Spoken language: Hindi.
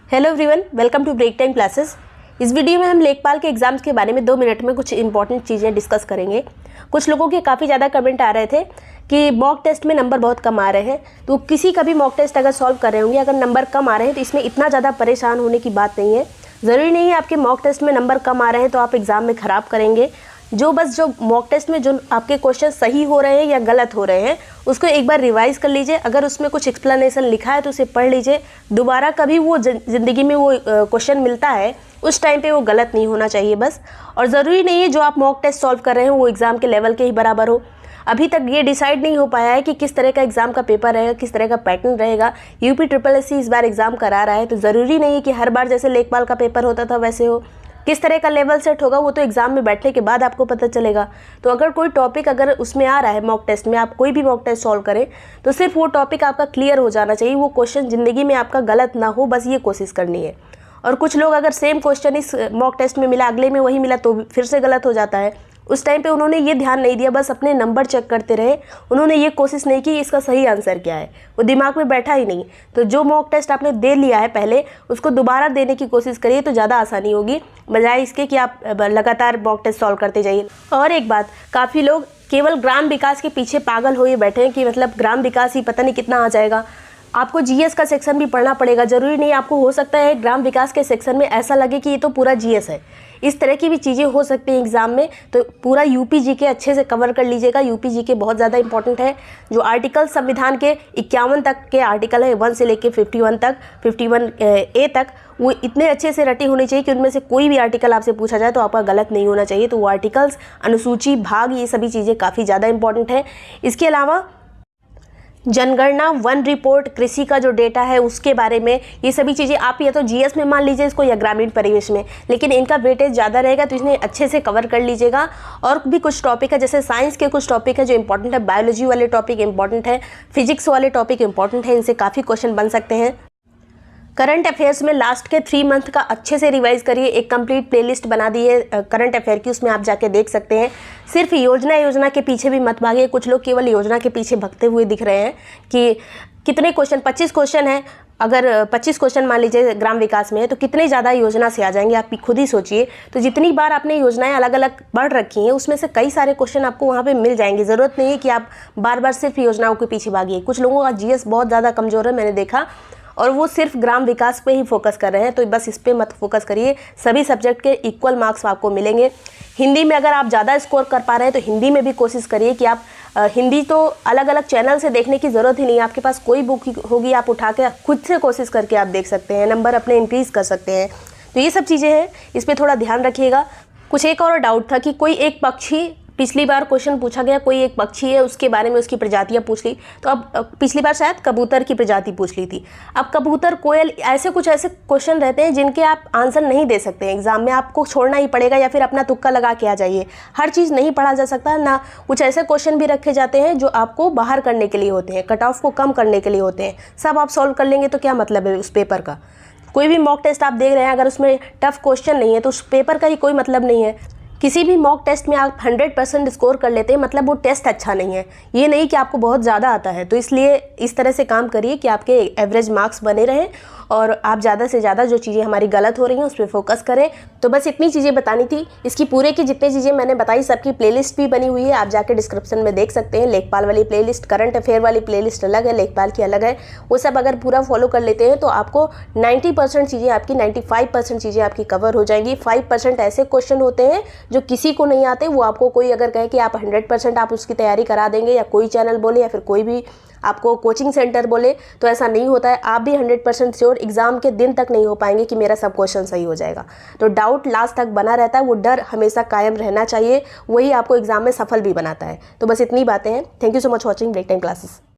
Hello everyone, welcome to break time classes. इस वीडियो में हम लेखपाल के एग्ज़ाम्स के बारे में 2 मिनट में कुछ इंपॉर्टेंट चीज़ें डिस्कस करेंगे। कुछ लोगों के काफ़ी ज़्यादा कमेंट आ रहे थे कि मॉक टेस्ट में नंबर बहुत कम आ रहे हैं। तो किसी का भी मॉक टेस्ट अगर सॉल्व कर रहे होंगे, अगर नंबर कम आ रहे हैं तो इसमें इतना ज़्यादा परेशान होने की बात नहीं है। ज़रूरी नहीं है आपके मॉक टेस्ट में नंबर कम आ रहे हैं तो आप एग्ज़ाम में ख़राब करेंगे। जो मॉक टेस्ट में जो आपके क्वेश्चन सही हो रहे हैं या गलत हो रहे हैं उसको एक बार रिवाइज़ कर लीजिए। अगर उसमें कुछ एक्सप्लेनेशन लिखा है तो उसे पढ़ लीजिए। दोबारा कभी वो ज़िंदगी में वो क्वेश्चन मिलता है उस टाइम पे वो गलत नहीं होना चाहिए बस। और ज़रूरी नहीं है जो आप मॉक टेस्ट सॉल्व कर रहे हो वो एग्ज़ाम के लेवल के ही बराबर हो। अभी तक ये डिसाइड नहीं हो पाया है कि किस तरह का एग्ज़ाम का पेपर रहेगा, किस तरह का पैटर्न रहेगा। यूपी SSSC इस बार एग्ज़ाम करा रहा है तो ज़रूरी नहीं है कि हर बार जैसे लेखपाल का पेपर होता था वैसे हो। किस तरह का लेवल सेट होगा वो तो एग्ज़ाम में बैठने के बाद आपको पता चलेगा। तो अगर कोई टॉपिक अगर उसमें आ रहा है मॉक टेस्ट में, आप कोई भी मॉक टेस्ट सॉल्व करें तो सिर्फ वो टॉपिक आपका क्लियर हो जाना चाहिए। वो क्वेश्चन ज़िंदगी में आपका गलत ना हो, बस ये कोशिश करनी है। और कुछ लोग अगर सेम क्वेश्चन इस मॉक टेस्ट में मिला, अगले में वही मिला तो फिर से गलत हो जाता है। उस टाइम पे उन्होंने ये ध्यान नहीं दिया, बस अपने नंबर चेक करते रहे। उन्होंने ये कोशिश नहीं की इसका सही आंसर क्या है, वो दिमाग में बैठा ही नहीं। तो जो मॉक टेस्ट आपने दे लिया है पहले, उसको दोबारा देने की कोशिश करिए तो ज़्यादा आसानी होगी, बजाय इसके कि आप लगातार मॉक टेस्ट सॉल्व करते जाइए। और एक बात, काफ़ी लोग केवल ग्राम विकास के पीछे पागल हुए बैठे हैं कि मतलब ग्राम विकास ही पता नहीं कितना आ जाएगा। आपको जीएस का सेक्शन भी पढ़ना पड़ेगा। ज़रूरी नहीं, आपको हो सकता है ग्राम विकास के सेक्शन में ऐसा लगे कि ये तो पूरा जीएस है। इस तरह की भी चीज़ें हो सकती हैं एग्ज़ाम में। तो पूरा यूपी जीके अच्छे से कवर कर लीजिएगा। यूपी जीके बहुत ज़्यादा इंपॉर्टेंट है। जो आर्टिकल संविधान के 51 तक के आर्टिकल है, 1 से लेके 51 तक, 51A तक, वो इतने अच्छे से रटे होने चाहिए कि उनमें से कोई भी आर्टिकल आपसे पूछा जाए तो आपका गलत नहीं होना चाहिए। तो वो आर्टिकल्स, अनुसूची, भाग, ये सभी चीज़ें काफ़ी ज़्यादा इंपॉर्टेंट है। इसके अलावा जनगणना, वन रिपोर्ट, कृषि का जो डेटा है उसके बारे में, ये सभी चीज़ें आप या तो जीएस में मान लीजिए इसको या ग्रामीण परिवेश में, लेकिन इनका वेटेज ज़्यादा रहेगा तो इन्हें अच्छे से कवर कर लीजिएगा। और भी कुछ टॉपिक है, जैसे साइंस के कुछ टॉपिक है जो इंपॉर्टेंट है, बायोलॉजी वाले टॉपिक इंपॉर्टेंट है, फिजिक्स वाले टॉपिक इंपॉर्टेंट है, इनसे काफ़ी क्वेश्चन बन सकते हैं। करंट अफेयर्स में लास्ट के 3 मंथ का अच्छे से रिवाइज करिए। एक कंप्लीट प्लेलिस्ट बना दी है करंट अफेयर की, उसमें आप जाके देख सकते हैं। सिर्फ योजना के पीछे भी मत भागिए। कुछ लोग केवल योजना के पीछे भगते हुए दिख रहे हैं कि कितने क्वेश्चन, 25 क्वेश्चन है। अगर 25 क्वेश्चन मान लीजिए ग्राम विकास में है तो कितने ज़्यादा योजना से आ जाएंगे, आप खुद ही सोचिए। तो जितनी बार आपने योजनाएं अलग अलग पढ़ रखी हैं उसमें से कई सारे क्वेश्चन आपको वहाँ पे मिल जाएंगे। ज़रूरत नहीं है कि आप बार बार सिर्फ योजनाओं के पीछे भागिए। कुछ लोगों का जीएस बहुत ज़्यादा कमज़ोर है, मैंने देखा, और वो सिर्फ ग्राम विकास पे ही फोकस कर रहे हैं। तो बस इस पे मत फोकस करिए। सभी सब्जेक्ट के इक्वल मार्क्स आपको मिलेंगे। हिंदी में अगर आप ज़्यादा स्कोर कर पा रहे हैं तो हिंदी में भी कोशिश करिए कि आप हिंदी तो अलग अलग चैनल से देखने की ज़रूरत ही नहीं है। आपके पास कोई बुक होगी, आप उठा के खुद से कोशिश करके आप देख सकते हैं, नंबर अपने इंक्रीज़ कर सकते हैं। तो ये सब चीज़ें हैं, इस पर थोड़ा ध्यान रखिएगा। कुछ एक और डाउट था कि कोई एक पक्षी, पिछली बार क्वेश्चन पूछा गया कोई एक पक्षी है उसके बारे में उसकी प्रजातियां पूछ ली। तो अब पिछली बार शायद कबूतर की प्रजाति पूछ ली थी। अब कबूतर, कोयल, ऐसे क्वेश्चन रहते हैं जिनके आप आंसर नहीं दे सकते हैं एग्जाम में, आपको छोड़ना ही पड़ेगा या फिर अपना तुक्का लगा के आ जाइए। हर चीज़ नहीं पढ़ा जा सकता ना। कुछ ऐसे क्वेश्चन भी रखे जाते हैं जो आपको बाहर करने के लिए होते हैं, कट ऑफ को कम करने के लिए होते हैं। सब आप सॉल्व कर लेंगे तो क्या मतलब है उस पेपर का। कोई भी मॉक टेस्ट आप देख रहे हैं, अगर उसमें टफ क्वेश्चन नहीं है तो उस पेपर का ही कोई मतलब नहीं है। किसी भी मॉक टेस्ट में आप 100% स्कोर कर लेते हैं मतलब वो टेस्ट अच्छा नहीं है, ये नहीं कि आपको बहुत ज़्यादा आता है। तो इसलिए इस तरह से काम करिए कि आपके एवरेज मार्क्स बने रहें और आप ज़्यादा से ज़्यादा जो चीज़ें हमारी गलत हो रही हैं उस पर फोकस करें। तो बस इतनी चीज़ें बतानी थी। इसकी पूरे की जितनी चीज़ें मैंने बताई सबकी प्लेलिस्ट भी बनी हुई है, आप जाके डिस्क्रिप्शन में देख सकते हैं। लेखपाल वाली प्लेलिस्ट, करंट अफेयर वाली प्लेलिस्ट अलग है, लेखपाल की अलग है। वो सब अगर पूरा फॉलो कर लेते हैं तो आपको 90% चीज़ें आपकी, 95% चीज़ें आपकी कवर हो जाएंगी। 5% ऐसे क्वेश्चन होते हैं जो किसी को नहीं आते। वो आपको कोई अगर कहे कि आप 100% आप उसकी तैयारी करा देंगे, या कोई चैनल बोले या फिर कोई भी आपको कोचिंग सेंटर बोले, तो ऐसा नहीं होता है। आप भी 100% श्योर एग्जाम के दिन तक नहीं हो पाएंगे कि मेरा सब क्वेश्चन सही हो जाएगा। तो डाउट लास्ट तक बना रहता है, वो डर हमेशा कायम रहना चाहिए, वही आपको एग्जाम में सफल भी बनाता है। तो बस इतनी बातें हैं। Thank you so much watching break time classes.